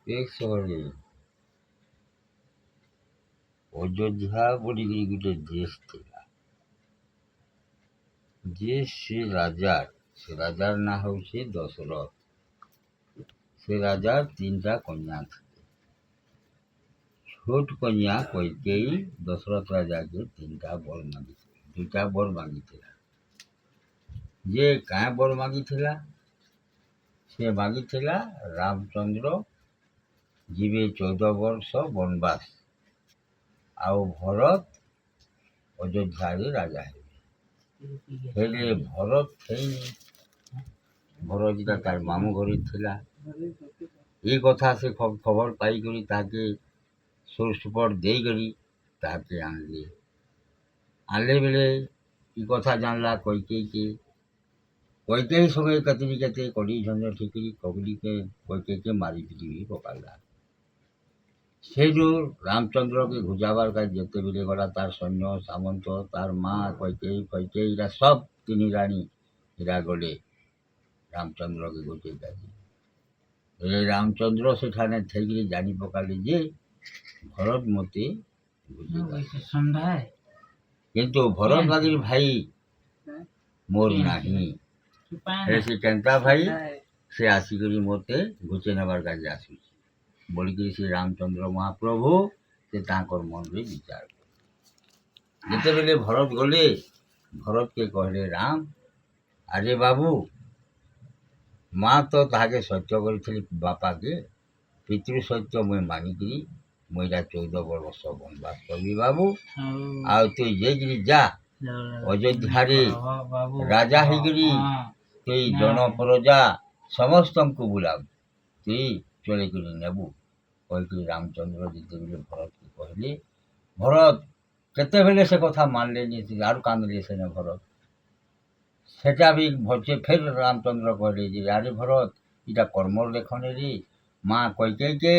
ପ୍ରତ୍ୟେକ ସହରରେ ଅଯୋଧ୍ୟା ବୋଲିକିରି ଗୋଟେ ଦେଶ ଥିଲା। ଯେ ସେ ରାଜାର ନାଁ ହଉଛି ଦଶରଥ। ସେ ରାଜାର 3ଟା କନ୍ୟା ଥିଲେ। ଛୋଟ କନ୍ୟା କୈକେୟୀ ଦଶରଥ ରାଜାକେ 3ଟା ବର ମାଗିଥିଲା, 2ଟା ବର ମାଗିଥିଲା। ଯେ କାଁ ବର ମାଗିଥିଲା? ସେ ମାଗିଥିଲା ରାମଚନ୍ଦ୍ର ଯିବେ 14 ବର୍ଷ ବନବାସ, ଆଉ ଭରତ ଅଯୋଧ୍ୟାରେ ରାଜା ହେବେ। ହେଲେ ଭରତ ହେଇନି। ଭରତଟା ତାର ମାମୁଁ ଘରେ ଥିଲା। ଏ କଥା ସେ ଖବର ପାଇକରି ତାହାକେ ସୋର ସୁପଟ ଦେଇକରି ତାହାକେ ଆଣିଲେ ବେଳେ ଏ କଥା ଜାଣିଲା କୈକେୟୀ ସଙ୍ଗେ କେତେ କଡ଼ି ଝଞ୍ଝଟ ଠିକରି କୈକେୟୀକେ ମାରି ପିଟି ପକାଇଲା। ସେଇଠୁ ରାମଚନ୍ଦ୍ରକେ ଘୁଜାବାର କାজ ଯେତେବେଳେ ଗଲା, ତାର ସୈନ୍ୟ ସାମନ୍ତ, ତାର ମା କୈକେୟୀ ଏରା ସବ 3 ରାଣୀ ଏରା ଗଲେ ରାମଚନ୍ଦ୍ରକେ ଗୋଟେଇ କାଜି। ହେଲେ ରାମଚନ୍ଦ୍ର ସେଠାନେ ଥେଇକିରି ଜାଣି ପକାଲି ଯେ ଭରତ ମତେ କିନ୍ତୁ ଭରତ ବାଗିର ଭାଇ ମୋର ନାହିଁ। ହେଲେ ସେ କେନ୍ତା ଭାଇ? ସେ ଆସିକରି ମତେ ଘୁଚେଇ ନେବାର କାଜେ ଆସୁଛି ବୋଲିକିରି ସେ ରାମଚନ୍ଦ୍ର ମହାପ୍ରଭୁ ସେ ତାଙ୍କର ମନରେ ବିଚାର କଲେ। ଯେତେବେଳେ ଭରତ ଗଲେ, ଭରତକେ କହିଲେ ରାମ, ଆରେ ବାବୁ, ମା ତ ତାହାକେ ସତ୍ୟ କରିଥିଲି ବାପାକେ, ପିତୃ ସତ୍ୟ ମୁଇଁ ମାନିକିରି ମୁଇଁ ଏଇଟା 14 ବର୍ଷ ବନବାସ କରିବି ବାବୁ। ଆଉ ତୁଇ ଯାଇକିରି ଯା ଅଯୋଧ୍ୟାରେ ରାଜା ହେଇକିରି ତୁଇ ଜନ ପ୍ରଜା ସମସ୍ତଙ୍କୁ ବୁଲାବୁ, ତୁଇ ଚଳେଇକିରି ନେବୁ କହିକିରି ରାମଚନ୍ଦ୍ର ଯେତେବେଳେ ଭରତକୁ କହିଲେ, ଭରତ କେତେବେଳେ ସେ କଥା ମାନିଲେନି। ଆରୁ କାନ୍ଦିଲେ ସେନେ ଭରତ। ସେଟା ବି ଭଲସେ ଫେର ରାମଚନ୍ଦ୍ର କହିଲେ ଯେ ଆରେ ଭରତ, ଏଇଟା କର୍ମର ଲେଖନେ ରେ। ମା କୈକେୟୀକେ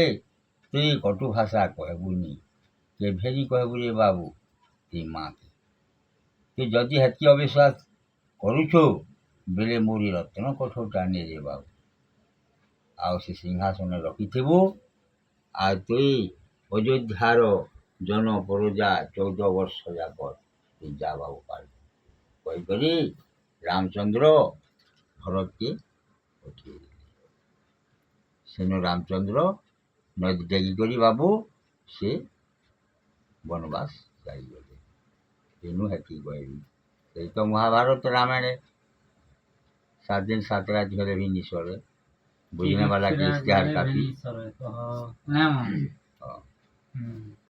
ତୁଇ କଟୁ ଭାଷା କହିବୁନି, କେଭେନି କହିବୁ ରେ ବାବୁ ତୁଇ ମାକେ। ତୁଇ ଯଦି ହେତକି ଅବିଶ୍ୱାସ କରୁଛୁ ବେଲେ ମୋରି ରତ୍ନ କଠୋରଟା ନେ ବାବୁ, ଆଉ ସେ ସିଂହାସନରେ ରଖିଥିବୁ, ଆଉ ତୁଇ ଅଯୋଧ୍ୟାର ଜନ ପ୍ରଜା 14 ବର୍ଷ ଯାକ ତୁଇ ଯା ବାବୁ ପାର କହିକରି ରାମଚନ୍ଦ୍ର ଭରତକେ ପଠେଇଲେ। ସେନ ରାମଚନ୍ଦ୍ର ନଦୀ ଡେଗିକରି ବାବୁ ସେ ବନବାସ ଯାଇଗଲେ। ତେଣୁ ହେତିକି କହିବି, ସେଇ ତ ମହାଭାରତ ରାମାୟଣେ 7 ଦିନ 7 ରାତି ହେଲେ ବି ନିଶ୍ଚୟ ବୁଝିନେ ବାଲା କି ଇସ୍ତିହାର କାଫି।